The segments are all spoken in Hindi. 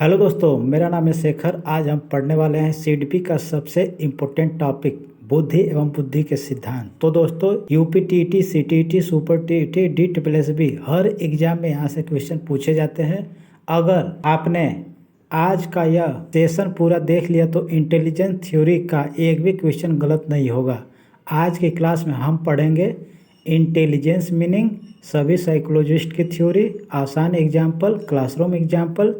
हेलो दोस्तों, मेरा नाम है शेखर। आज हम पढ़ने वाले हैं सीडीपी का सबसे इम्पोर्टेंट टॉपिक बुद्धि एवं बुद्धि के सिद्धांत। तो दोस्तों, UP TET, CTET, super TET, DSSB हर एग्जाम में यहाँ से क्वेश्चन पूछे जाते हैं। अगर आपने आज का यह सेशन पूरा देख लिया तो इंटेलिजेंस थ्योरी का एक भी क्वेश्चन गलत नहीं होगा। आज की क्लास में हम पढ़ेंगे इंटेलिजेंस मीनिंग, सभी साइकोलॉजिस्ट की थ्योरी, आसान example, classroom example,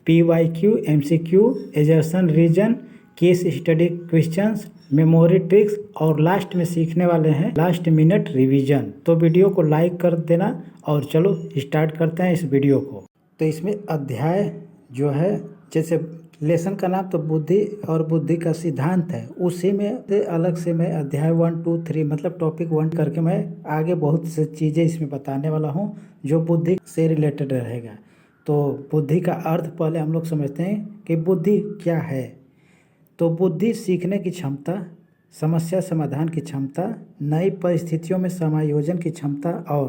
PYQ, MCQ, assertion reason, case study questions, memory tricks और लास्ट में सीखने वाले हैं लास्ट मिनट रिवीजन। तो वीडियो को लाइक कर देना और चलो स्टार्ट करते हैं इस वीडियो को। तो इसमें अध्याय जो है, जैसे लेसन का नाम तो बुद्धि और बुद्धि का सिद्धांत है, उसी में से अलग से मैं अध्याय 1, 2, 3 मतलब टॉपिक 1 करके मैं आगे बहुत सी चीज़ें इसमें बताने वाला हूँ जो बुद्धि से रिलेटेड रहेगा। तो बुद्धि का अर्थ पहले हम लोग समझते हैं कि बुद्धि क्या है। तो बुद्धि सीखने की क्षमता, समस्या समाधान की क्षमता, नई परिस्थितियों में समायोजन की क्षमता और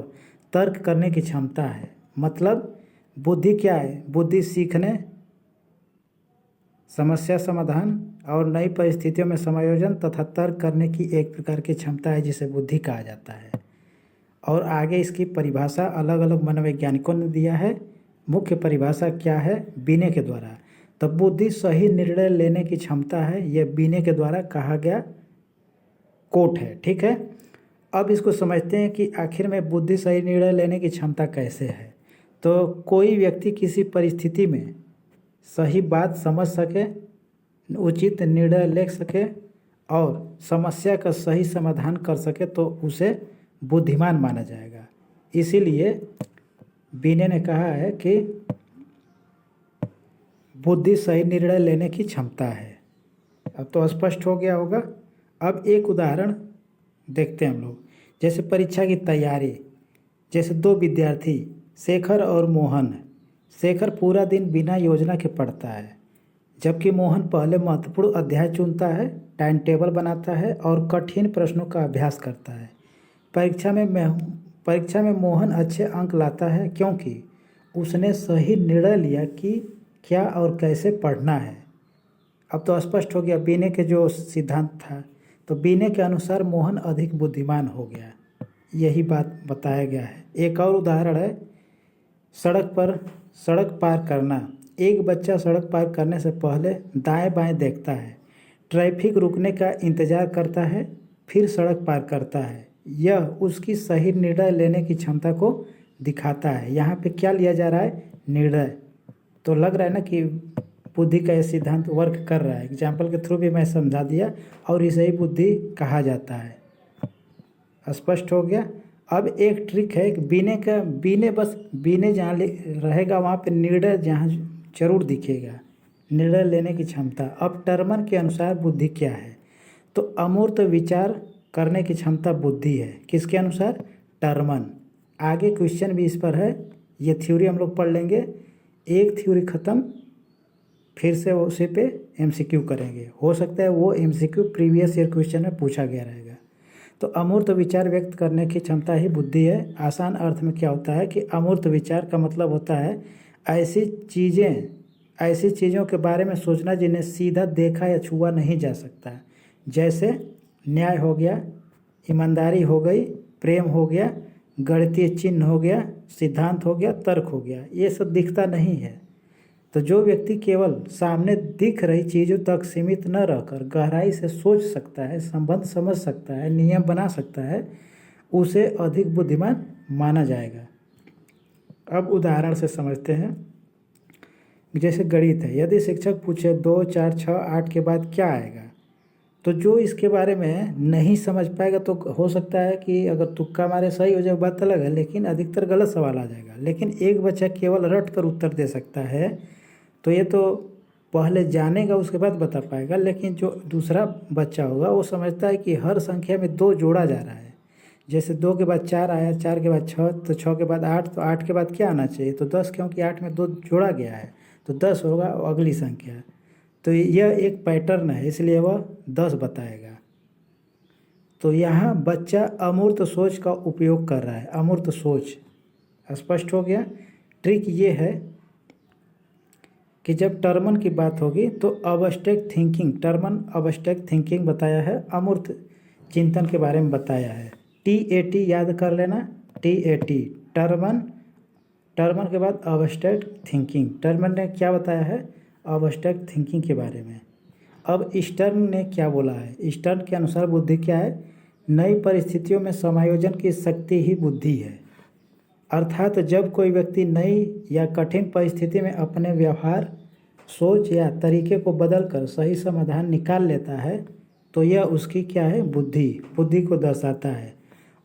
तर्क करने की क्षमता है। मतलब बुद्धि क्या है? बुद्धि सीखने, समस्या समाधान और नई परिस्थितियों में समायोजन तथा तर्क करने की एक प्रकार की क्षमता है जिसे बुद्धि कहा जाता है। और आगे इसकी परिभाषा अलग अलग मनोवैज्ञानिकों ने दिया है। मुख्य परिभाषा क्या है? बीने के द्वारा। तब बुद्धि सही निर्णय लेने की क्षमता है, यह बीने के द्वारा कहा गया कोट है। ठीक है, अब इसको समझते हैं कि आखिर में बुद्धि सही निर्णय लेने की क्षमता कैसे है। तो कोई व्यक्ति किसी परिस्थिति में सही बात समझ सके, उचित निर्णय ले सके और समस्या का सही समाधान कर सके तो उसे बुद्धिमान माना जाएगा। इसीलिए बीने ने कहा है कि बुद्धि सही निर्णय लेने की क्षमता है। अब तो स्पष्ट हो गया होगा। अब एक उदाहरण देखते हैं हम लोग। जैसे परीक्षा की तैयारी, जैसे दो विद्यार्थी शेखर और मोहन। शेखर पूरा दिन बिना योजना के पढ़ता है, जबकि मोहन पहले महत्वपूर्ण अध्याय चुनता है, टाइम टेबल बनाता है और कठिन प्रश्नों का अभ्यास करता है। परीक्षा में मोहन अच्छे अंक लाता है क्योंकि उसने सही निर्णय लिया कि क्या और कैसे पढ़ना है। अब तो स्पष्ट हो गया बीने के जो सिद्धांत था। तो बीने के अनुसार मोहन अधिक बुद्धिमान हो गया, यही बात बताया गया है। एक और उदाहरण है सड़क पार करना। एक बच्चा सड़क पार करने से पहले दाएं बाएं देखता है, ट्रैफिक रुकने का इंतज़ार करता है, फिर सड़क पार करता है। यह उसकी सही निर्णय लेने की क्षमता को दिखाता है। यहाँ पे क्या लिया जा रहा है? निर्णय। तो लग रहा है ना कि बुद्धि का यह सिद्धांत वर्क कर रहा है। एग्जाम्पल के थ्रू भी मैं समझा दिया और इसे ही बुद्धि कहा जाता है। स्पष्ट हो गया। अब एक ट्रिक है कि बीने जहाँ रहेगा वहाँ पे निर्णय जहाँ जरूर दिखेगा, निर्णय लेने की क्षमता। अब टर्मन के अनुसार बुद्धि क्या है? तो अमूर्त विचार करने की क्षमता बुद्धि है। किसके अनुसार? टर्मन। आगे क्वेश्चन भी इस पर है, ये थ्योरी हम लोग पढ़ लेंगे। एक थ्योरी ख़त्म, फिर से उसी पे MCQ करेंगे। हो सकता है वो MCQ प्रीवियस ईयर क्वेश्चन में पूछा गया रहेगा। तो अमूर्त विचार व्यक्त करने की क्षमता ही बुद्धि है। आसान अर्थ में क्या होता है कि अमूर्त विचार का मतलब होता है ऐसी चीज़ों के बारे में सोचना जिन्हें सीधा देखा या छुआ नहीं जा सकता। जैसे न्याय हो गया, ईमानदारी हो गई, प्रेम हो गया, गणितीय चिन्ह हो गया, सिद्धांत हो गया, तर्क हो गया। ये सब दिखता नहीं है। तो जो व्यक्ति केवल सामने दिख रही चीज़ों तक सीमित न रहकर गहराई से सोच सकता है, संबंध समझ सकता है, नियम बना सकता है, उसे अधिक बुद्धिमान माना जाएगा। अब उदाहरण से समझते हैं। जैसे गणित है, यदि शिक्षक पूछे 2, 4, 6, 8 के बाद क्या आएगा, तो जो इसके बारे में नहीं समझ पाएगा तो हो सकता है कि अगर तुक्का मारे सही हो जाए बात अलग है, लेकिन अधिकतर गलत सवाल आ जाएगा। लेकिन एक बच्चा केवल रट कर उत्तर दे सकता है, तो ये तो पहले जानेगा उसके बाद बता पाएगा। लेकिन जो दूसरा बच्चा होगा वो समझता है कि हर संख्या में 2 जोड़ा जा रहा है। जैसे 2 के बाद 4 आया, 4 के बाद 6, तो 6 के बाद 8, तो 8 के बाद क्या आना चाहिए? तो 10, क्योंकि 8 में 2 जोड़ा गया है तो 10 होगा अगली संख्या। तो यह एक पैटर्न है, इसलिए वह 10 बताएगा। तो यहाँ बच्चा अमूर्त सोच का उपयोग कर रहा है, अमूर्त सोच। स्पष्ट हो गया। ट्रिक ये है कि जब टर्मन की बात होगी तो abstract thinking, Terman abstract thinking बताया है, अमूर्त चिंतन के बारे में बताया है। TAT याद कर लेना, TAT टर्मन, टर्मन के बाद अबस्ट्रैक्ट थिंकिंग। टर्मन ने क्या बताया है? अबस्ट्रैक्ट थिंकिंग के बारे में। अब स्टर्न ने क्या बोला है? स्टर्न के अनुसार बुद्धि क्या है? नई परिस्थितियों में समायोजन की शक्ति ही बुद्धि है। अर्थात जब कोई व्यक्ति नई या कठिन परिस्थिति में अपने व्यवहार, सोच या तरीके को बदलकर सही समाधान निकाल लेता है तो यह उसकी क्या है? बुद्धि को दर्शाता है।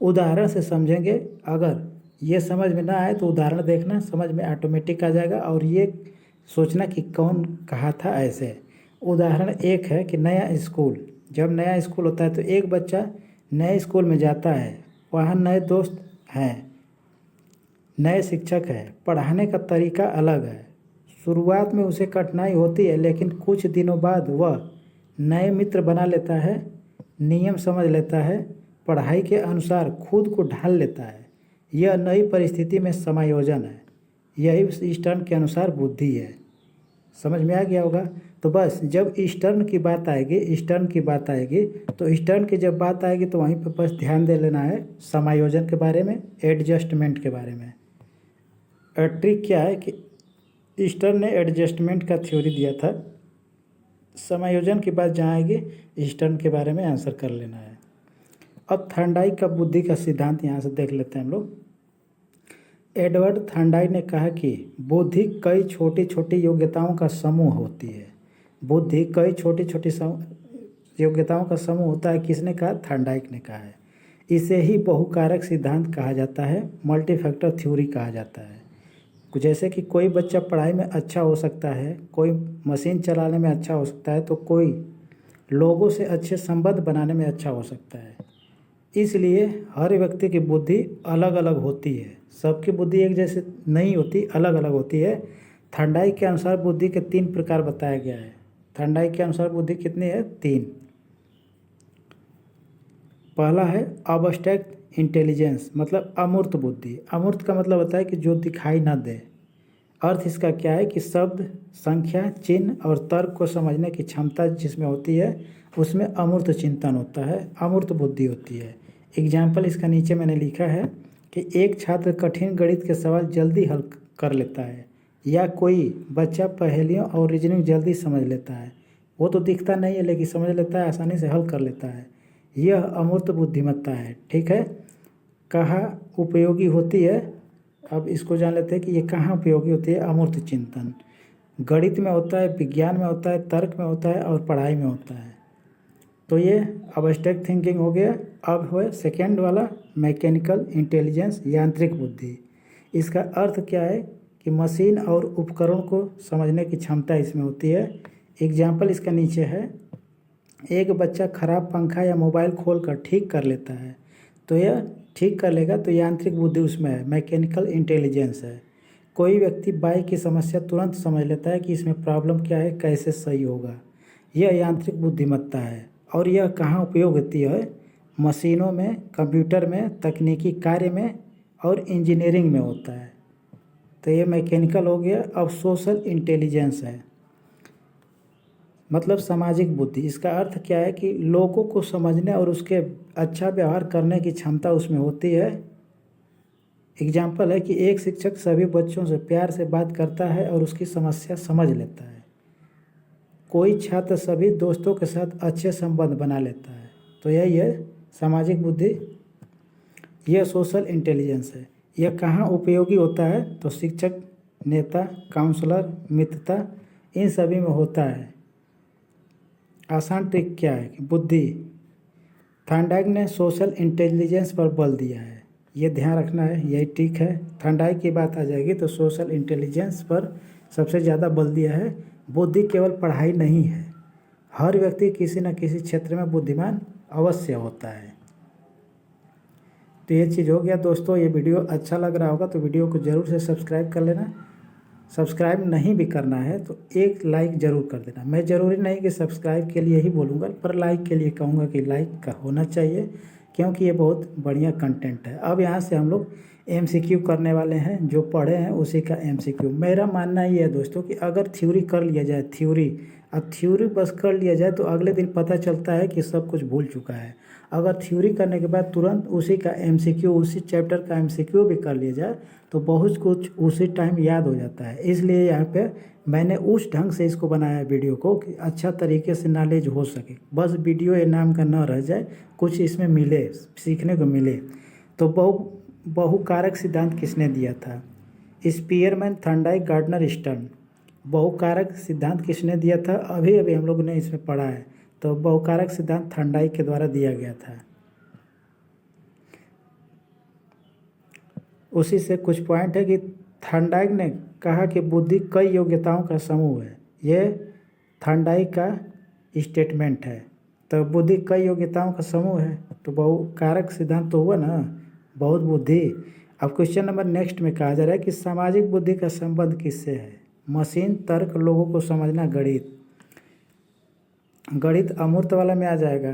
उदाहरण से समझेंगे, अगर ये समझ में ना आए तो उदाहरण देखना, समझ में ऑटोमेटिक आ जाएगा। और ये सोचना कि कौन कहा था ऐसे। उदाहरण एक है कि नया स्कूल, जब नया स्कूल होता है तो एक बच्चा नए स्कूल में जाता है, वहाँ नए दोस्त हैं, नए शिक्षक हैं, पढ़ाने का तरीका अलग है। शुरुआत में उसे कठिनाई होती है, लेकिन कुछ दिनों बाद वह नए मित्र बना लेता है, नियम समझ लेता है, पढ़ाई के अनुसार खुद को ढाल लेता है। यह नई परिस्थिति में समायोजन है। यही स्टर्न के अनुसार बुद्धि है। समझ में आ गया होगा। तो बस जब स्टर्न की बात आएगी तो स्टर्न की जब बात आएगी तो वहीं पर बस ध्यान दे लेना है समायोजन के बारे में, एडजस्टमेंट के बारे में। ट्रिक क्या है कि स्टर्न ने एडजस्टमेंट का थ्योरी दिया था। समायोजन की बात जहाँ आएगी स्टर्न के बारे में आंसर कर लेना है। अब थॉर्नडाइक का बुद्धि का सिद्धांत यहाँ से देख लेते हैं हम लोग। एडवर्ड थॉर्नडाइक ने कहा कि बुद्धि कई छोटी छोटी योग्यताओं का समूह होती है। बुद्धि कई छोटी छोटी योग्यताओं का समूह होता है। किसने कहा? थॉर्नडाइक ने कहा है। इसे ही बहुकारक सिद्धांत कहा जाता है, मल्टी फैक्टर थ्योरी कहा जाता है। जैसे कि कोई बच्चा पढ़ाई में अच्छा हो सकता है, कोई मशीन चलाने में अच्छा हो सकता है, तो कोई लोगों से अच्छे संबंध बनाने में अच्छा हो सकता है। इसलिए हर व्यक्ति की बुद्धि अलग अलग होती है। सबकी बुद्धि एक जैसे नहीं होती, अलग अलग होती है। थॉर्नडाइक के अनुसार बुद्धि के 3 प्रकार बताया गया है। थॉर्नडाइक के अनुसार बुद्धि कितनी है? 3। पहला है अबस्ट्रैक्ट इंटेलिजेंस, मतलब अमूर्त बुद्धि। अमूर्त का मतलब होता है कि जो दिखाई ना दे। अर्थ इसका क्या है कि शब्द, संख्या, चिन्ह और तर्क को समझने की क्षमता जिसमें होती है उसमें अमूर्त चिंतन होता है, अमूर्त बुद्धि होती है। एग्जाम्पल इसका नीचे मैंने लिखा है कि एक छात्र कठिन गणित के सवाल जल्दी हल कर लेता है, या कोई बच्चा पहेलियों और रीजनिंग जल्दी समझ लेता है। वो तो दिखता नहीं है लेकिन समझ लेता है, आसानी से हल कर लेता है। यह अमूर्त बुद्धिमत्ता है। ठीक है, कहाँ उपयोगी होती है? अब इसको जान लेते हैं कि ये कहाँ उपयोगी होती है। अमूर्त चिंतन गणित में होता है, विज्ञान में होता है, तर्क में होता है और पढ़ाई में होता है। तो ये अबस्ट्रैक्ट थिंकिंग हो गया। अब है सेकेंड वाला मैकेनिकल इंटेलिजेंस, यांत्रिक बुद्धि। इसका अर्थ क्या है कि मशीन और उपकरण को समझने की क्षमता इसमें होती है। एग्जाम्पल इसका नीचे है। एक बच्चा खराब पंखा या मोबाइल खोलकर ठीक कर लेता है, तो यह ठीक कर लेगा, तो यांत्रिक बुद्धि उसमें है, मैकेनिकल इंटेलिजेंस है। कोई व्यक्ति बाइक की समस्या तुरंत समझ लेता है कि इसमें प्रॉब्लम क्या है, कैसे सही होगा। यह यांत्रिक बुद्धिमत्ता है। और यह कहाँ उपयोग होती है? मशीनों में, कंप्यूटर में, तकनीकी कार्य में और इंजीनियरिंग में होता है। तो ये मैकेनिकल हो गया। अब सोशल इंटेलिजेंस है, मतलब सामाजिक बुद्धि। इसका अर्थ क्या है कि लोगों को समझने और उसके अच्छा व्यवहार करने की क्षमता उसमें होती है। एग्जाम्पल है कि एक शिक्षक सभी बच्चों से प्यार से बात करता है और उसकी समस्या समझ लेता है। कोई छात्र सभी दोस्तों के साथ अच्छे संबंध बना लेता है। तो यही है सामाजिक बुद्धि। यह सोशल इंटेलिजेंस है। यह कहाँ उपयोगी होता है? तो शिक्षक, नेता, काउंसलर, मित्रता, इन सभी में होता है। आसान ट्रिक क्या है कि बुद्धि, थॉर्नडाइक ने सोशल इंटेलिजेंस पर बल दिया है, ये ध्यान रखना है, यही ट्रिक है। थॉर्नडाइक की बात आ जाएगी तो सोशल इंटेलिजेंस पर सबसे ज़्यादा बल दिया है। बुद्धि केवल पढ़ाई नहीं है, हर व्यक्ति किसी न किसी क्षेत्र में बुद्धिमान अवश्य होता है। तो ये चीज़ हो गया दोस्तों। ये वीडियो अच्छा लग रहा होगा तो वीडियो को ज़रूर से सब्सक्राइब कर लेना। सब्सक्राइब नहीं भी करना है तो एक लाइक ज़रूर कर देना। मैं ज़रूरी नहीं कि सब्सक्राइब के लिए ही बोलूँगा, पर लाइक के लिए कहूँगा कि लाइक का होना चाहिए, क्योंकि ये बहुत बढ़िया कंटेंट है। अब यहाँ से हम लोग एमसीक्यू करने वाले हैं, जो पढ़े हैं उसी का एमसीक्यू। मेरा मानना ये है दोस्तों कि अगर थ्योरी कर लिया जाए, थ्योरी बस कर लिया जाए तो अगले दिन पता चलता है कि सब कुछ भूल चुका है। अगर थ्योरी करने के बाद तुरंत उसी का एमसीक्यू, उसी चैप्टर का एमसीक्यू भी कर लिया जाए तो बहुत कुछ उसी टाइम याद हो जाता है। इसलिए यहाँ पे मैंने उस ढंग से इसको बनाया वीडियो को कि अच्छा तरीके से नॉलेज हो सके, बस वीडियो ये नाम का न रह जाए, कुछ इसमें मिले, सीखने को मिले। तो बहुकारक सिद्धांत किसने दिया था? Spearman, Thorndike, Gardner, Stern. बहुकारक सिद्धांत किसने दिया था? अभी अभी हम लोग ने इसमें पढ़ा है। तो बहुकारक सिद्धांत थॉर्नडाइक के द्वारा दिया गया था। उसी से कुछ पॉइंट है कि थॉर्नडाइक ने कहा कि बुद्धि कई योग्यताओं का समूह है। ये थॉर्नडाइक का स्टेटमेंट है। तो बुद्धि कई योग्यताओं का समूह है, तो बहुकारक सिद्धांत तो हुआ ना, बहुत बुद्धि। अब क्वेश्चन नंबर नेक्स्ट में कहा जा रहा है कि सामाजिक बुद्धि का संबंध किससे है? मशीन, तर्क, लोगों को समझना, गणित। गणित अमूर्त वाला में आ जाएगा,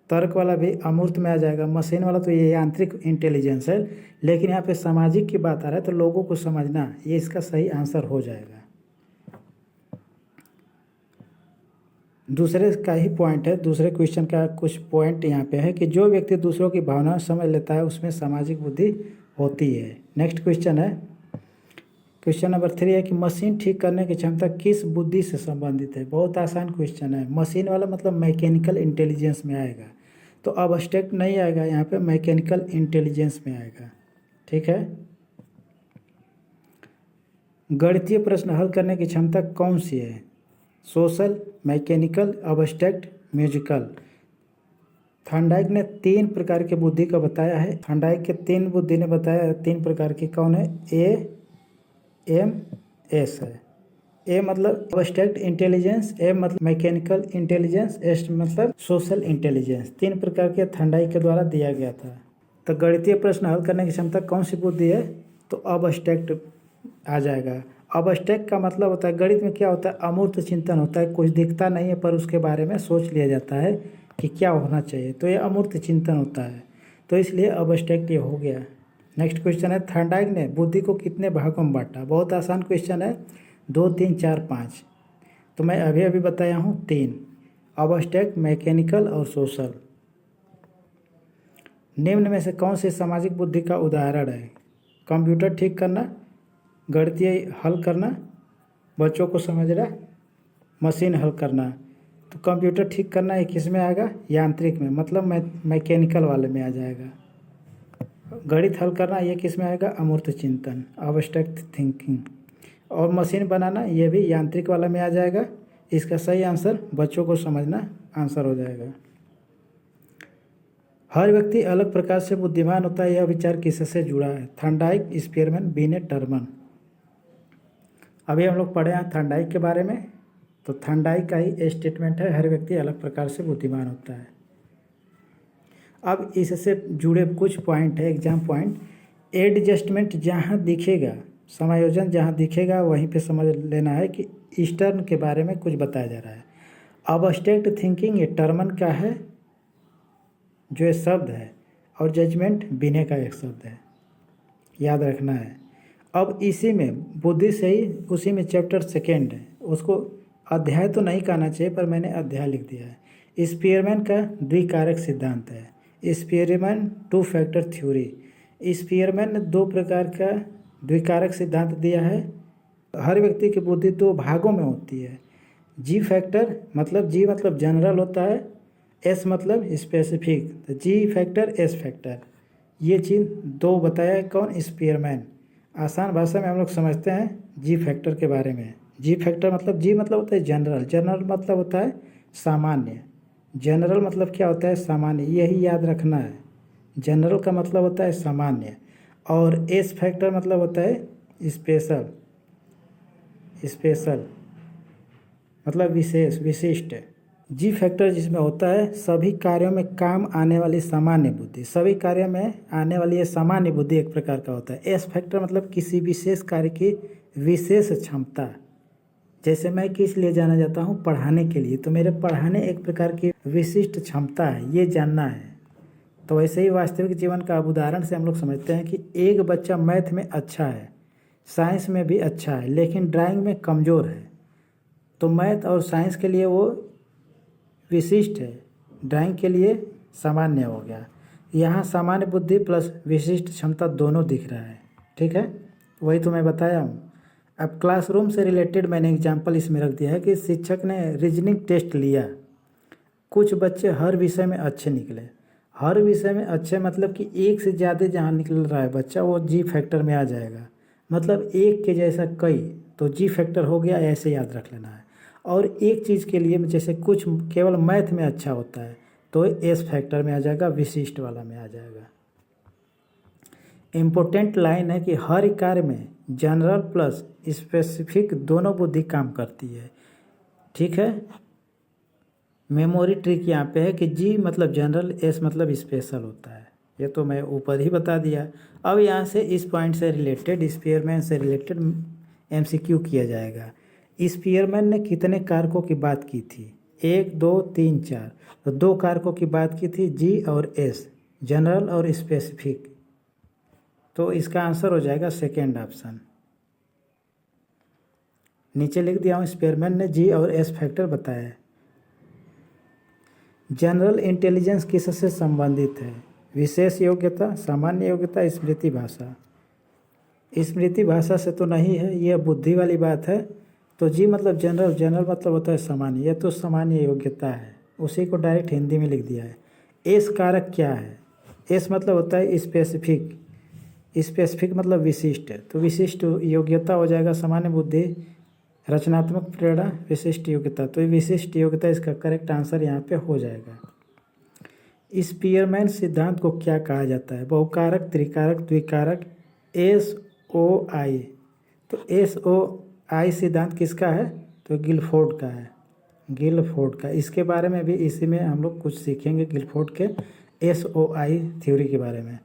तर्क वाला भी अमूर्त में आ जाएगा, मशीन वाला तो ये यांत्रिक इंटेलिजेंस है। लेकिन यहाँ पे सामाजिक की बात आ रहा है तो लोगों को समझना, ये इसका सही आंसर हो जाएगा। दूसरे का ही पॉइंट है, दूसरे क्वेश्चन का कुछ पॉइंट यहाँ पे है कि जो व्यक्ति दूसरों की भावना समझ लेता है उसमें सामाजिक बुद्धि होती है। नेक्स्ट क्वेश्चन है, क्वेश्चन नंबर 3 है कि मशीन ठीक करने की क्षमता किस बुद्धि से संबंधित है? बहुत आसान क्वेश्चन है। मशीन वाला मतलब मैकेनिकल इंटेलिजेंस में आएगा, तो अब्स्ट्रैक्ट नहीं आएगा यहाँ पे, मैकेनिकल इंटेलिजेंस में आएगा। ठीक है। गणितीय प्रश्न हल करने की क्षमता कौन सी है? Social, mechanical, abstract, musical. Thorndike ने 3 प्रकार की बुद्धि का बताया है। थॉर्नडाइक के 3 बुद्धि ने बताया 3 प्रकार की, कौन है? ए, एम, एस है। ए मतलब अब्स्ट्रैक्ट इंटेलिजेंस, एम मतलब मैकेनिकल इंटेलिजेंस, एस मतलब सोशल इंटेलिजेंस। 3 प्रकार के थॉर्नडाइक के द्वारा दिया गया था। तो गणितीय प्रश्न हल करने की क्षमता कौन सी बुद्धि है? तो अब्स्ट्रैक्ट आ जाएगा। अब्स्ट्रैक्ट का मतलब होता है, गणित में क्या होता है? अमूर्त चिंतन होता है, कुछ दिखता नहीं है पर उसके बारे में सोच लिया जाता है कि क्या होना चाहिए, तो ये अमूर्त चिंतन होता है, तो इसलिए अब्स्ट्रैक्ट ये हो गया। नेक्स्ट क्वेश्चन है, थॉर्नडाइक ने बुद्धि को कितने भागों में बांटा? बहुत आसान क्वेश्चन है, 2, 3, 4, 5। तो मैं अभी अभी बताया हूँ 3, अब्स्ट्रैक्ट, मैकेनिकल और सोशल। निम्न में से कौन सी सामाजिक बुद्धि का उदाहरण है? कंप्यूटर ठीक करना, गणितीय हल करना, बच्चों को समझना, मशीन हल करना। तो कंप्यूटर ठीक करना ये किस में आएगा? यांत्रिक में, मतलब मैकेनिकल वाले में आ जाएगा। गणित हल करना ये किस में आएगा? अमूर्त चिंतन, अब्स्ट्रैक्ट थिंकिंग। और मशीन बनाना ये भी यांत्रिक वाला में आ जाएगा। इसका सही आंसर बच्चों को समझना आंसर हो जाएगा। हर व्यक्ति अलग प्रकार से बुद्धिमान होता है, यह विचार किससे जुड़ा है? Thorndike, Spearman, beneath, Terman. अभी हम लोग पढ़े हैं थॉर्नडाइक के बारे में, तो थॉर्नडाइक का ही स्टेटमेंट है, हर व्यक्ति अलग प्रकार से बुद्धिमान होता है। अब इससे जुड़े कुछ पॉइंट है, एग्जाम पॉइंट। एडजस्टमेंट जहाँ दिखेगा, समायोजन जहाँ दिखेगा वहीं पे समझ लेना है कि ईस्टर्न के बारे में कुछ बताया जा रहा है। अब्स्ट्रैक्ट थिंकिंग ये टर्मन का है, जो ये शब्द है, और जजमेंट बिने का एक शब्द है, याद रखना है। अब इसी में बुद्धि से ही, उसी में चैप्टर 2 है, उसको अध्याय तो नहीं कहना चाहिए पर मैंने अध्याय लिख दिया है। स्पीयरमैन का द्विकारक सिद्धांत है, स्पीयरमैन 2 फैक्टर थ्योरी। स्पीयरमैन ने 2 प्रकार का द्विकारक सिद्धांत दिया है। हर व्यक्ति की बुद्धि 2 भागों में होती है। जी फैक्टर मतलब, जी मतलब जनरल होता है, एस मतलब स्पेसिफिक, तो जी फैक्टर, एस फैक्टर, ये चीज़ 2 बताया है। कौन? स्पीयरमैन। आसान भाषा में हम लोग समझते हैं जी फैक्टर के बारे में। जी फैक्टर मतलब, जी मतलब होता है जनरल, जनरल मतलब होता है सामान्य। जनरल मतलब क्या होता है? सामान्य, यही याद रखना है। जनरल का मतलब होता है सामान्य, और एस फैक्टर मतलब होता है स्पेशल। स्पेशल मतलब विशेष, विशिष्ट। जी फैक्टर जिसमें होता है सभी कार्यों में काम आने वाली सामान्य बुद्धि, सभी कार्यों में आने वाली ये सामान्य बुद्धि एक प्रकार का होता है। एस फैक्टर मतलब किसी विशेष कार्य की विशेष क्षमता। जैसे मैं किस लिए जाना जाता हूँ? पढ़ाने के लिए, तो मेरे पढ़ाने एक प्रकार की विशिष्ट क्षमता है, ये जानना है। तो वैसे ही वास्तविक जीवन का अब उदाहरण से हम लोग समझते हैं कि एक बच्चा मैथ में अच्छा है, साइंस में भी अच्छा है, लेकिन ड्राइंग में कमज़ोर है। तो मैथ और साइंस के लिए वो विशिष्ट है, ड्राइंग के लिए सामान्य हो गया। यहाँ सामान्य बुद्धि प्लस विशिष्ट क्षमता दोनों दिख रहा है। ठीक है, वही तो मैं बताया हूँ। अब क्लासरूम से रिलेटेड मैंने एग्जाम्पल इसमें रख दिया है कि शिक्षक ने रीजनिंग टेस्ट लिया, कुछ बच्चे हर विषय में अच्छे निकले। हर विषय में अच्छे मतलब कि एक से ज़्यादा जहाँ निकल रहा है बच्चा वो जी फैक्टर में आ जाएगा, मतलब एक के जैसा कई, तो जी फैक्टर हो गया, ऐसे याद रख लेना है। और एक चीज़ के लिए जैसे कुछ केवल मैथ में अच्छा होता है तो एस फैक्टर में आ जाएगा, विशिष्ट वाला में आ जाएगा। इम्पोर्टेंट लाइन है कि हर कार्य में जनरल प्लस स्पेसिफिक दोनों बुद्धि काम करती है। ठीक है, मेमोरी ट्रिक यहाँ पे है कि जी मतलब जनरल, एस मतलब स्पेशल होता है। ये तो मैं ऊपर ही बता दिया। अब यहाँ से इस पॉइंट से रिलेटेड, स्पीयरमैन से रिलेटेड एमसीक्यू किया जाएगा। स्पीयरमैन ने कितने कारकों की बात की थी? 1 2 3 4। तो 2 कारकों की बात की थी, जी और एस, जनरल और स्पेसिफिक। तो इसका आंसर हो जाएगा सेकेंड ऑप्शन। नीचे लिख दिया हूँ, स्पीयरमैन ने जी और एस फैक्टर बताया है। जनरल इंटेलिजेंस किससे संबंधित है? विशेष योग्यता, सामान्य योग्यता, स्मृति भाषा। स्मृति भाषा से तो नहीं है, यह बुद्धि वाली बात है। तो जी मतलब जनरल, जनरल मतलब होता है सामान्य, यह तो सामान्य योग्यता है, उसी को डायरेक्ट हिंदी में लिख दिया है। एस कारक क्या है? एस मतलब होता है स्पेसिफिक, स्पेसिफिक मतलब विशिष्ट, तो विशिष्ट योग्यता हो जाएगा सामान्य बुद्धि, रचनात्मक प्रेरणा, विशिष्ट योग्यता। तो ये विशिष्ट योग्यता इसका करेक्ट आंसर यहाँ पे हो जाएगा। स्पीयरमैन सिद्धांत को क्या कहा जाता है? बहुकारक, त्रिकारक, द्विकारक, SOI। तो SOI सिद्धांत किसका है? तो गिलफोर्ड का है, गिलफोर्ड का। इसके बारे में भी इसी में हम लोग कुछ सीखेंगे, गिलफोर्ड के SOI थ्योरी के बारे में।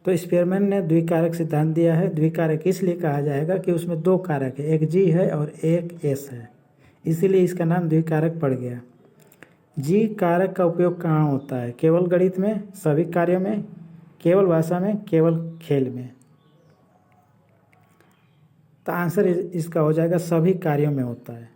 तो स्पीयरमैन ने द्विकारक सिद्धांत दिया है। द्विकारक इसलिए कहा जाएगा कि उसमें 2 कारक है, एक जी है और एक एस है, इसीलिए इसका नाम द्विकारक पड़ गया। जी कारक का उपयोग कहाँ होता है? केवल गणित में, सभी कार्यों में, केवल भाषा में, केवल खेल में। तो आंसर इसका हो जाएगा सभी कार्यों में होता है।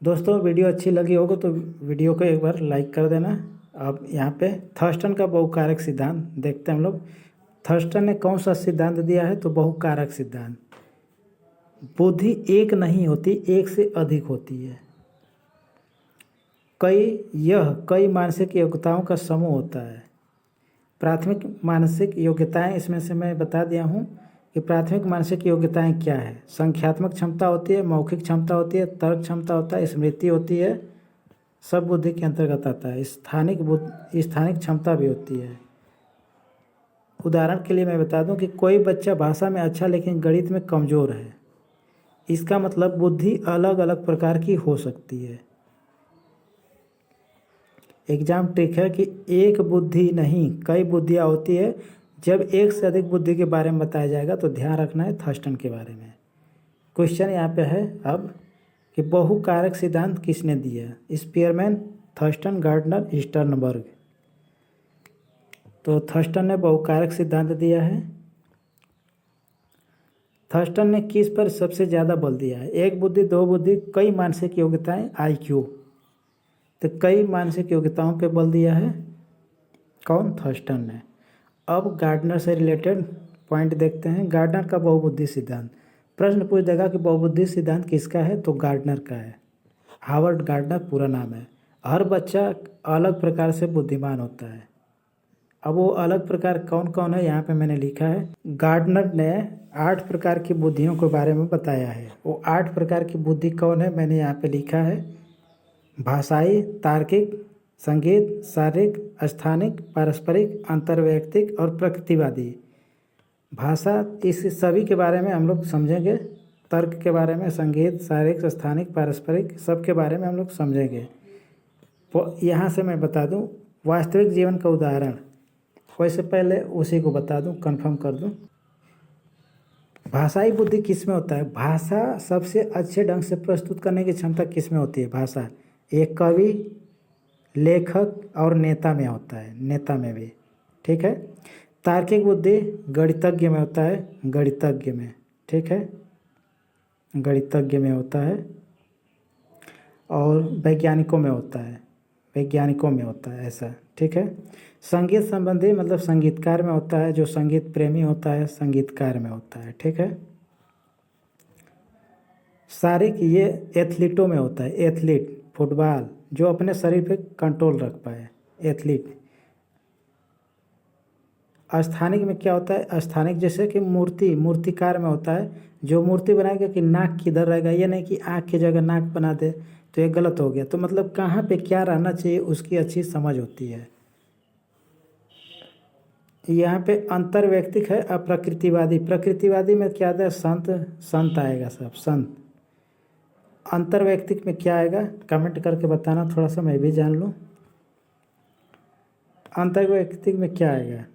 दोस्तों वीडियो अच्छी लगी होगा तो वीडियो को एक बार लाइक कर देना। अब यहाँ पे थर्स्टन का बहुकारक सिद्धांत देखते हैं हम लोग। थर्स्टन ने कौन सा सिद्धांत दिया है? तो बहुकारक सिद्धांत। बुद्धि एक नहीं होती, एक से अधिक होती है। कई मानसिक योग्यताओं का समूह होता है। प्राथमिक मानसिक योग्यताएं, इसमें से मैं बता दिया हूँ कि प्राथमिक मानसिक योग्यताएं क्या है। संख्यात्मक क्षमता होती है, मौखिक क्षमता होती है, तर्क क्षमता होता है, स्मृति होती है, सब बुद्धि के अंतर्गत आता है। स्थानिक क्षमता भी होती है। उदाहरण के लिए मैं बता दूं कि कोई बच्चा भाषा में अच्छा लेकिन गणित में कमज़ोर है, इसका मतलब बुद्धि अलग अलग प्रकार की हो सकती है। एग्जाम ट्रिक है कि एक बुद्धि नहीं, कई बुद्धियाँ होती है। जब एक से अधिक बुद्धि के बारे में बताया जाएगा तो ध्यान रखना है थर्स्टन के बारे में। क्वेश्चन यहाँ पे है अब कि बहुकारक सिद्धांत किसने दिया? Spearman, Thurstone, Gardner, Sternberg. तो थर्स्टन ने बहुकारक सिद्धांत दिया है। थर्स्टन ने किस पर सबसे ज़्यादा बल दिया है? एक बुद्धि, दो बुद्धि, कई मानसिक योग्यताएं, IQ। तो कई मानसिक योग्यताओं पे बल दिया है कौन? थर्स्टन ने। अब गार्डनर से रिलेटेड पॉइंट देखते हैं। गार्डनर का बहुबुद्धि सिद्धांत। प्रश्न पूछ देगा कि बहुबुद्धि सिद्धांत किसका है? तो गार्डनर का है। हावर्ड गार्डनर पूरा नाम है। हर बच्चा अलग प्रकार से बुद्धिमान होता है। अब वो अलग प्रकार कौन कौन है यहाँ पे मैंने लिखा है। गार्डनर ने 8 प्रकार की बुद्धियों के बारे में बताया है। वो 8 प्रकार की बुद्धि कौन है मैंने यहाँ पे लिखा है। भाषाई, तार्किक, संगीत, शारीरिक, स्थानिक, पारस्परिक, अंतर्वैयक्तिक और प्रकृतिवादी। भाषा, इस सभी के बारे में हम लोग समझेंगे। तर्क के बारे में, संगीत, शारीरिक, स्थानिक, पारस्परिक, सब के बारे में हम लोग समझेंगे। तो यहाँ से मैं बता दूँ वास्तविक जीवन का उदाहरण, वैसे पहले उसी को बता दूँ, कंफर्म कर दूँ। भाषाई बुद्धि किस में होता है? भाषा सबसे अच्छे ढंग से प्रस्तुत करने की क्षमता किस में होती है? भाषा, एक कवि, लेखक और नेता में होता है, नेता में भी, ठीक है। तार्किक बुद्धि गणितज्ञ में होता है, गणितज्ञ में, ठीक है, गणितज्ञ में होता है। और वैज्ञानिकों में होता है, वैज्ञानिकों में होता है ऐसा, ठीक है। संगीत संबंधी मतलब संगीतकार में होता है, जो संगीत प्रेमी होता है संगीतकार में होता है, ठीक है। शारीरिक ये एथलीटों में होता है, एथलीट फुटबॉल, जो अपने शरीर पे कंट्रोल रख पाए, एथलीट। स्थानिक में क्या होता है, स्थानिक जैसे कि मूर्तिकार में होता है, जो मूर्ति बनाएगा कि नाक किधर रहेगा, ये नहीं कि आँख की जगह नाक बना दे तो ये गलत हो गया। तो मतलब कहाँ पे क्या रहना चाहिए उसकी अच्छी समझ होती है। यहाँ पे अंतर्वैयक्तिक है अप्रकृतिवादी, प्रकृतिवादी में क्या आता है, संत आएगा सब, संत। अंतर्वैयक्तिक में क्या आएगा, कमेंट करके बताना, थोड़ा सा मैं भी जान लूँ। अंतर्वैयक्तिक में क्या आएगा,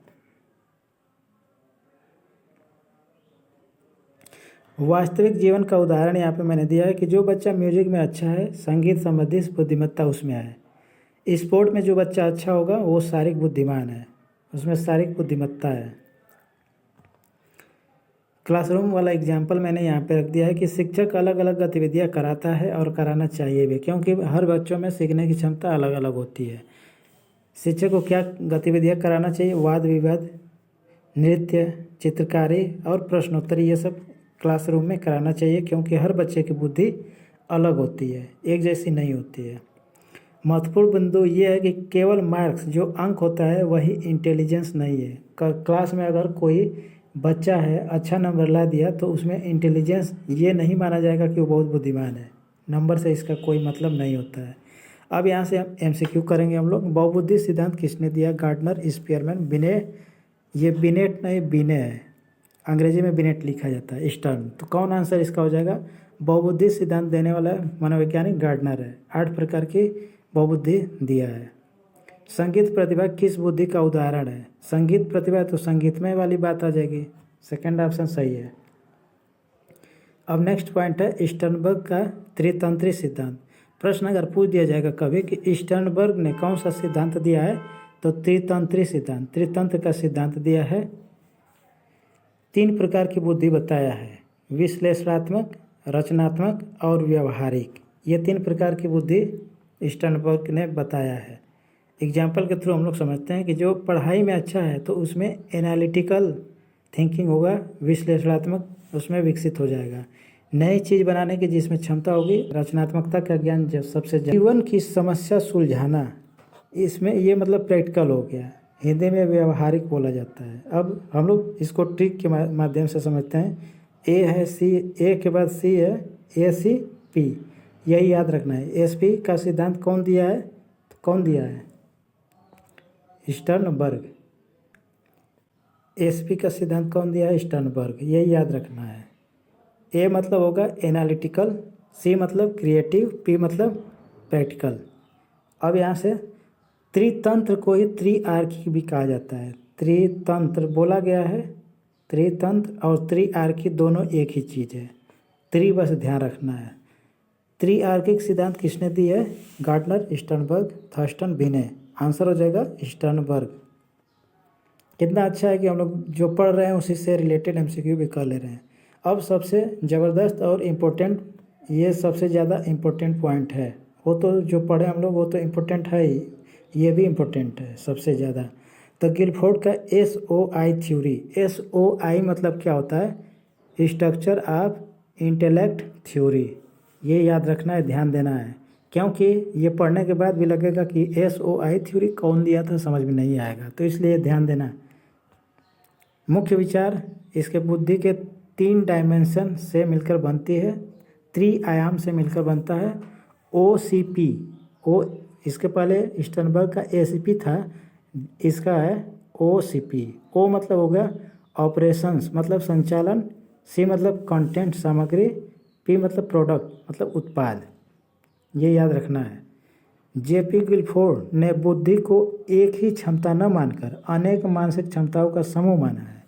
वास्तविक जीवन का उदाहरण यहाँ पे मैंने दिया है कि जो बच्चा म्यूजिक में अच्छा है, संगीत संबंधी बुद्धिमत्ता उसमें है। स्पोर्ट में जो बच्चा अच्छा होगा वो शारीरिक बुद्धिमान है, उसमें शारीरिक बुद्धिमत्ता है। क्लासरूम वाला एग्जाम्पल मैंने यहाँ पे रख दिया है कि शिक्षक अलग अलग गतिविधियाँ कराता है और कराना चाहिए भी, क्योंकि हर बच्चों में सीखने की क्षमता अलग अलग होती है। शिक्षक को क्या गतिविधियाँ कराना चाहिए, वाद विवाद, नृत्य, चित्रकारी और प्रश्नोत्तरी, ये सब क्लासरूम में कराना चाहिए, क्योंकि हर बच्चे की बुद्धि अलग होती है, एक जैसी नहीं होती है। महत्वपूर्ण बिंदु ये है कि केवल मार्क्स जो अंक होता है वही इंटेलिजेंस नहीं है। क्लास में अगर कोई बच्चा है अच्छा नंबर ला दिया तो उसमें इंटेलिजेंस ये नहीं माना जाएगा कि वो बहुत बुद्धिमान है, नंबर से इसका कोई मतलब नहीं होता है। अब यहाँ से हम MCQ करेंगे हम लोग। बहुबुद्धि सिद्धांत किसने दिया, गार्डनर, स्पीयरमैन, बिने, ये बिनेट नहीं बिने है, अंग्रेजी में बिनेट लिखा जाता है, स्टर्न। तो कौन आंसर इसका हो जाएगा, बहुबुद्धि सिद्धांत देने वाला मनोवैज्ञानिक गार्डनर है। 8 प्रकार की बहुबुद्धि दिया है। संगीत प्रतिभा किस बुद्धि का उदाहरण है, संगीत प्रतिभा तो संगीतमय वाली बात आ जाएगी, सेकंड ऑप्शन सही है। अब नेक्स्ट पॉइंट है स्टर्नबर्ग का त्रितंत्री सिद्धांत। प्रश्न अगर पूछ दिया जाएगा कभी कि स्टर्नबर्ग ने कौन सा सिद्धांत दिया है, तो त्रितंत्री सिद्धांत, त्रितंत्र का सिद्धांत दिया है। 3 प्रकार की बुद्धि बताया है, विश्लेषणात्मक, रचनात्मक और व्यवहारिक। ये 3 प्रकार की बुद्धि स्टर्नबर्ग ने बताया है। एग्जाम्पल के थ्रू हम लोग समझते हैं कि जो पढ़ाई में अच्छा है तो उसमें एनालिटिकल थिंकिंग होगा, विश्लेषणात्मक उसमें विकसित हो जाएगा। नई चीज़ बनाने की जिसमें क्षमता होगी, रचनात्मकता का ज्ञान जब सबसे जीवन की समस्या सुलझाना, इसमें ये मतलब प्रैक्टिकल हो गया, हिंदी में व्यवहारिक बोला जाता है। अब हम लोग इसको ट्रिक के माध्यम से समझते हैं। ए है सी, ए के बाद सी है, ACP, यही याद रखना है। SP का सिद्धांत कौन दिया है, तो कौन दिया है, स्टर्नबर्ग। SP का सिद्धांत कौन दिया है, स्टर्नबर्ग, यही याद रखना है। A मतलब होगा एनालिटिकल, C मतलब क्रिएटिव, P मतलब प्रैक्टिकल। अब यहाँ से त्रितंत्र को ही त्रिआर्की भी कहा जाता है। त्रितंत्र बोला गया है, त्रितंत्र और त्रिआर्की दोनों एक ही चीज़ है, त्रि बस ध्यान रखना है। त्रिआर्किक सिद्धांत किसने दी है, गार्डनर, स्टर्नबर्ग, थर्स्टन, बिने। आंसर हो जाएगा स्टर्नबर्ग। कितना अच्छा है कि हम लोग जो पढ़ रहे हैं उसी से रिलेटेड MCQ भी कर ले रहे हैं। अब सबसे ज़बरदस्त और इम्पोर्टेंट, ये सबसे ज़्यादा इम्पोर्टेंट पॉइंट है। वो तो जो पढ़े हम लोग वो तो इम्पोर्टेंट है ही, ये भी इम्पोर्टेंट है सबसे ज़्यादा। तो गिलफोर्ड का SOI थ्योरी, SOI मतलब क्या होता है, स्ट्रक्चर ऑफ इंटेलेक्ट थ्योरी। ये याद रखना है, ध्यान देना है, क्योंकि ये पढ़ने के बाद भी लगेगा कि SOI थ्योरी कौन दिया था, समझ में नहीं आएगा, तो इसलिए ध्यान देना। मुख्य विचार इसके बुद्धि के 3 डायमेंशन से मिलकर बनती है, त्रिआयाम से मिलकर बनता है। OCP, ओ इसके पहले स्टर्नबर्ग का ACP था, इसका है OCP। O मतलब हो गया ऑपरेशंस मतलब संचालन, C मतलब कंटेंट सामग्री, P मतलब प्रोडक्ट मतलब उत्पाद। ये याद रखना है। JP गिलफोर्ड ने बुद्धि को एक ही क्षमता न मानकर अनेक मानसिक क्षमताओं का समूह माना है।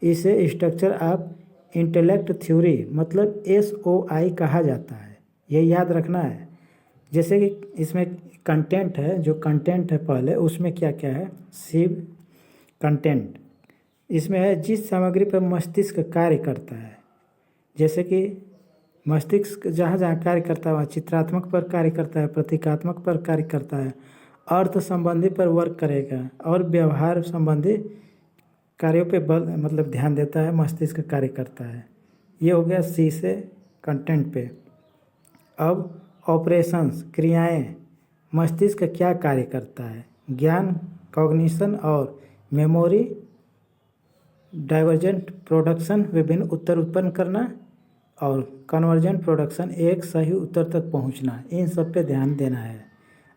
इसे स्ट्रक्चर ऑफ इंटेलेक्ट थ्योरी मतलब SOI कहा जाता है, ये याद रखना है। जैसे कि इसमें कंटेंट है, जो कंटेंट है पहले उसमें क्या क्या है, शिव कंटेंट इसमें है जिस सामग्री पर मस्तिष्क कार्य करता है। जैसे कि मस्तिष्क जहाँ जहाँ कार्य करता है वहाँ चित्रात्मक पर कार्य करता है, प्रतीकात्मक पर कार्य करता है, अर्थ संबंधी पर वर्क करेगा और व्यवहार संबंधी कार्यों पे बल मतलब ध्यान देता है, मस्तिष्क कार्य करता है। ये हो गया सी से कंटेंट पे। अब ऑपरेशंस क्रियाएं, मस्तिष्क क्या कार्य करता है, ज्ञान, कॉग्निशन और मेमोरी, डाइवर्जेंट प्रोडक्शन विभिन्न उत्तर उत्पन्न करना और कन्वर्जेंट प्रोडक्शन एक सही उत्तर तक पहुंचना, इन सब पे ध्यान देना है।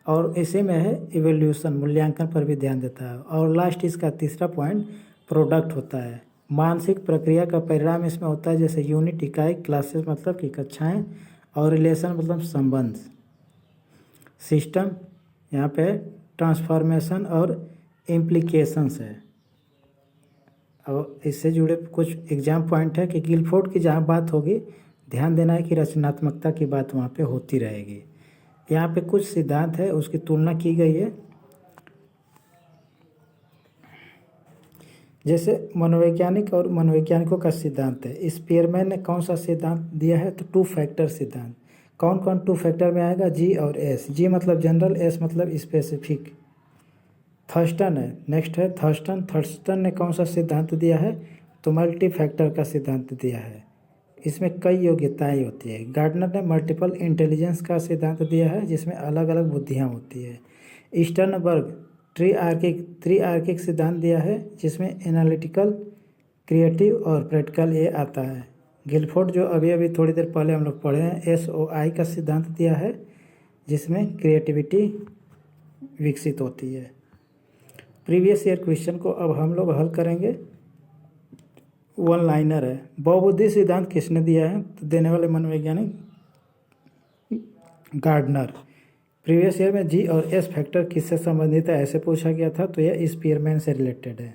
और इसी में है इवोल्यूशन, मूल्यांकन पर भी ध्यान देता है। और लास्ट इसका तीसरा पॉइंट प्रोडक्ट होता है, मानसिक प्रक्रिया का परिणाम इसमें होता है। जैसे यूनिट इकाई, क्लासेस मतलब कि कक्षाएं, और रिलेशन मतलब संबंध, सिस्टम यहाँ पे ट्रांसफॉर्मेशन और इम्प्लीकेशंस है। और इससे जुड़े कुछ एग्जाम पॉइंट है कि गिलफोर्ड की जहाँ बात होगी ध्यान देना है कि रचनात्मकता की बात वहाँ पे होती रहेगी। यहाँ पे कुछ सिद्धांत है उसकी तुलना की गई है। जैसे मनोवैज्ञानिक और मनोवैज्ञानिकों का सिद्धांत है। स्पीयरमैन ने कौन सा सिद्धांत दिया है, तो 2 फैक्टर सिद्धांत। कौन कौन 2 फैक्टर में आएगा, जी और एस। जी मतलब जनरल, एस मतलब स्पेसिफिक। थर्स्टन है, नेक्स्ट है थर्स्टन। थर्स्टन ने कौन सा सिद्धांत दिया है, तो मल्टी फैक्टर का सिद्धांत दिया है। इसमें कई योग्यताएं होती है। गार्डनर ने मल्टीपल इंटेलिजेंस का सिद्धांत दिया है जिसमें अलग अलग बुद्धियाँ होती है। स्टर्नबर्ग ट्री आर्किक सिद्धांत दिया है जिसमें एनालिटिकल, क्रिएटिव और प्रैक्टिकल ये आता है। गिलफोर्ड जो अभी अभी थोड़ी देर पहले हम लोग पढ़े हैं, SOI का सिद्धांत दिया है जिसमें क्रिएटिविटी विकसित होती है। प्रीवियस ईयर क्वेश्चन को अब हम लोग हल करेंगे। 1 लाइनर है। बहुबुद्धि सिद्धांत किसने दिया है, तो देने वाले मनोवैज्ञानिक गार्डनर। प्रीवियस ईयर में जी और एस फैक्टर किससे संबंधित है ऐसे पूछा गया था, तो यह स्पीयरमैन से रिलेटेड है।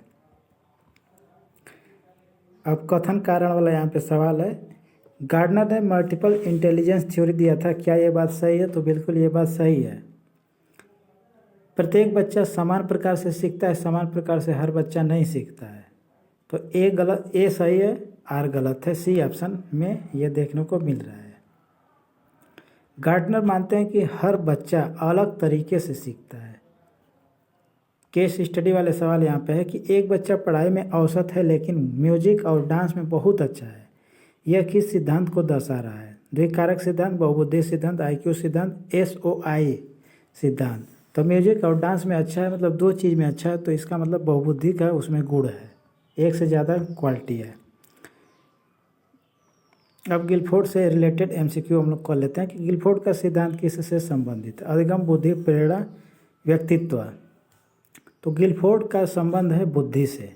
अब कथन कारण वाला यहाँ पे सवाल है। गार्डनर ने मल्टीपल इंटेलिजेंस थ्योरी दिया था, क्या ये बात सही है, तो बिल्कुल ये बात सही है। प्रत्येक बच्चा समान प्रकार से सीखता है, समान प्रकार से हर बच्चा नहीं सीखता है। तो ए सही है, आर गलत है, सी ऑप्शन में ये देखने को मिल रहा है। गार्डनर मानते हैं कि हर बच्चा अलग तरीके से सीखता है। केस स्टडी वाले सवाल यहाँ पे है कि एक बच्चा पढ़ाई में औसत है लेकिन म्यूजिक और डांस में बहुत अच्छा है, यह किस सिद्धांत को दर्शा रहा है। द्विकारक सिद्धांत, बहुबुद्धि सिद्धांत, IQ सिद्धांत, SOI सिद्धांत। तो म्यूजिक और डांस में अच्छा है मतलब 2 चीज़ में अच्छा है, तो इसका मतलब बहुबुद्धि का उसमें गुण है, एक से ज़्यादा क्वालिटी है। अब गिलफोर्ड से रिलेटेड MCQ हम लोग कर लेते हैं कि गिलफोर्ड का सिद्धांत किससे संबंधित है। अधिगम, बुद्धि, प्रेरणा, व्यक्तित्व। तो गिलफोर्ड का संबंध है बुद्धि से।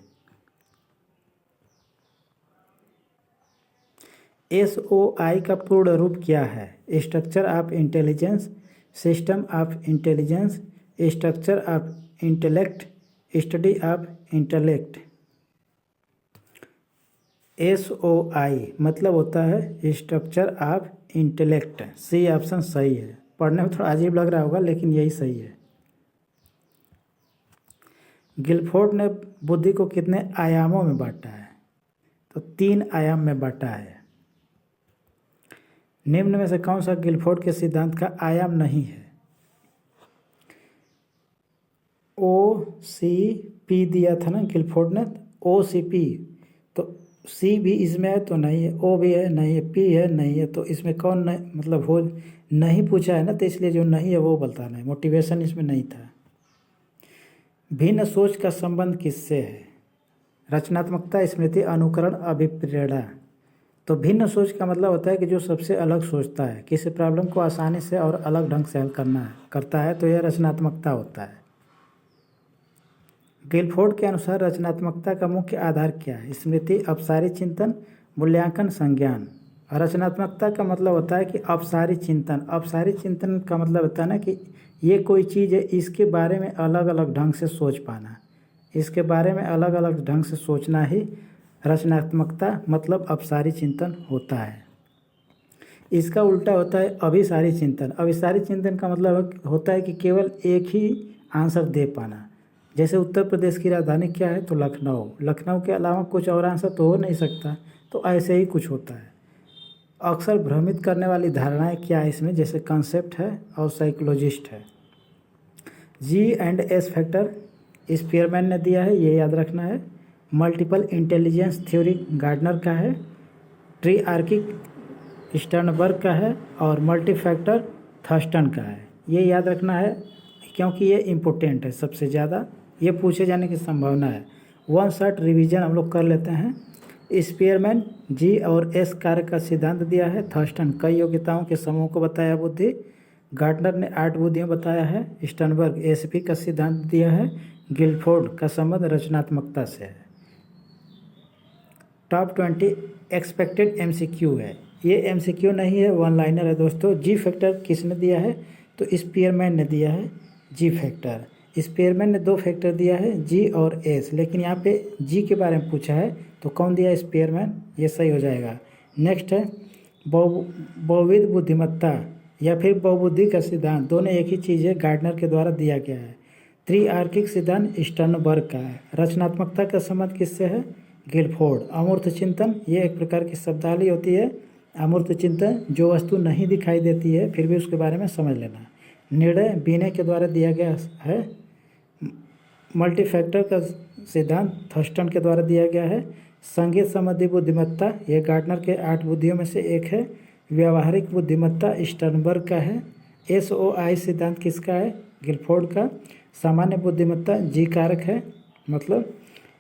SOI का पूर्ण रूप क्या है, structure of intelligence, system of intelligence, structure of intellect, study of intellect. SOI मतलब होता है structure of intellect. C option सही है। पढ़ने में थोड़ा अजीब लग रहा होगा लेकिन यही सही है। गिलफोर्ड ने बुद्धि को कितने आयामों में बांटा है, तो 3 आयाम में बांटा है। निम्न में से कौन सा गिलफोर्ड के सिद्धांत का आयाम नहीं है। OCP दिया था ना गिलफोर्ड ने, OCP, तो C भी इसमें है तो नहीं है, O भी है नहीं है, P है नहीं है, तो इसमें कौन नहीं मतलब हो नहीं पूछा है ना, तो इसलिए जो नहीं है वो बताना है। मोटिवेशन इसमें नहीं था। भिन्न सोच का संबंध किससे है, रचनात्मकता, स्मृति, अनुकरण, अभिप्रेरणा। तो भिन्न सोच का मतलब होता है कि जो सबसे अलग सोचता है, किसी प्रॉब्लम को आसानी से और अलग ढंग से हल करता है, तो यह रचनात्मकता होता है। गिलफोर्ड के अनुसार रचनात्मकता का मुख्य आधार क्या है, स्मृति, अपसारी चिंतन, मूल्यांकन, संज्ञान। रचनात्मकता का मतलब होता है कि अपसारी चिंतन। अपसारी चिंतन का मतलब होता है ना कि ये कोई चीज़ है, इसके बारे में अलग अलग ढंग से सोच पाना, इसके बारे में अलग अलग ढंग से सोचना ही रचनात्मकता मतलब अपसारी चिंतन होता है। इसका उल्टा होता है अभिसारी चिंतन। अभिसारी चिंतन का मतलब होता है कि केवल एक ही आंसर दे पाना। जैसे उत्तर प्रदेश की राजधानी क्या है, तो लखनऊ। लखनऊ के अलावा कुछ और आंसर तो हो नहीं सकता, तो ऐसे ही कुछ होता है। अक्सर भ्रमित करने वाली धारणाएं क्या है इसमें, जैसे कंसेप्ट है और साइकोलॉजिस्ट है। G&S फैक्टर स्पीयरमैन ने दिया है, ये याद रखना है। मल्टीपल इंटेलिजेंस थ्योरी गार्डनर का है। ट्रीआर्किक स्टर्नबर्ग का है और मल्टी फैक्टर थर्स्टन का है। ये याद रखना है क्योंकि ये इम्पोर्टेंट है सबसे ज़्यादा, ये पूछे जाने की संभावना है। वन शॉट रिवीजन हम लोग कर लेते हैं। स्पीयरमैन G और S कारक का सिद्धांत दिया है। थर्स्टन कई योग्यताओं के समूह को बताया बुद्धि। गार्डनर ने 8 बुद्धियाँ बताया है। स्टर्नबर्ग एसपी का सिद्धांत दिया है। गिलफोर्ड का संबंध रचनात्मकता से है। टॉप 20 एक्सपेक्टेड MCQ है। ये MCQ नहीं है, वन लाइनर है दोस्तों। G फैक्टर किसने दिया है, तो स्पीयरमैन ने दिया है G फैक्टर। स्पीयरमैन ने 2 फैक्टर दिया है, G और S, लेकिन यहाँ पे G के बारे में पूछा है तो कौन दिया है, स्पीयरमैन। ये सही हो जाएगा। नेक्स्ट है बहुविध बुद्धिमत्ता या फिर बहुबुद्धि का सिद्धांत, दोनों एक ही चीज़ है, गार्डनर के द्वारा दिया गया है। त्रिआर्किक सिद्धांत स्टर्नबर्ग का है। रचनात्मकता का संबंध किससे है, गिलफोर्ड। अमूर्त चिंतन ये एक प्रकार की शब्दावली होती है। अमूर्त चिंतन जो वस्तु नहीं दिखाई देती है फिर भी उसके बारे में समझ लेना। निर्णय बीने के द्वारा दिया गया है। मल्टी फैक्टर का सिद्धांत थर्स्टन के द्वारा दिया गया है। संगीत संबंधी बुद्धिमत्ता ये गार्डनर के 8 बुद्धियों में से एक है। व्यावहारिक बुद्धिमत्ता स्टर्नबर्ग का है। SOI सिद्धांत किसका है, गिलफोर्ड का। सामान्य बुद्धिमत्ता G कारक है, मतलब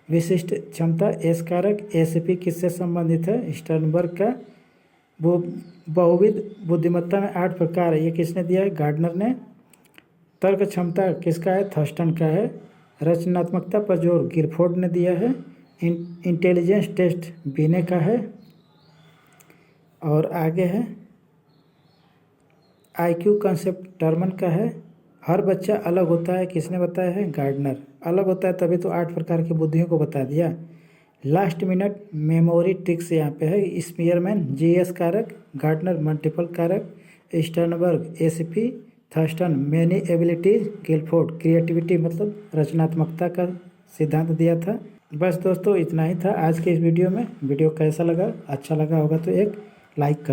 विशिष्ट क्षमता S कारक। ACP किससे संबंधित है, स्टर्नबर्ग का। वो बहुविध बुद्धिमत्ता में 8 प्रकार है, ये किसने दिया है, गार्डनर ने। तर्क क्षमता किसका है, थर्स्टन का है। रचनात्मकता पर जोर गिलफोर्ड ने दिया है। इंटेलिजेंस टेस्ट बीने का है। और आगे है IQ कंसेप्ट टर्मन का है। हर बच्चा अलग होता है किसने बताया है, गार्डनर। अलग होता है तभी तो 8 प्रकार की बुद्धियों को बता दिया। लास्ट मिनट मेमोरी ट्रिक्स यहाँ पे है। स्पीयरमैन GS कारक, गार्डनर मल्टीपल कारक, Sternberg ACP, Thurstone many abilities, Guilford creativity मतलब रचनात्मकता का सिद्धांत दिया था। बस दोस्तों इतना ही था आज के इस वीडियो में। वीडियो कैसा लगा, अच्छा लगा होगा तो एक लाइक कर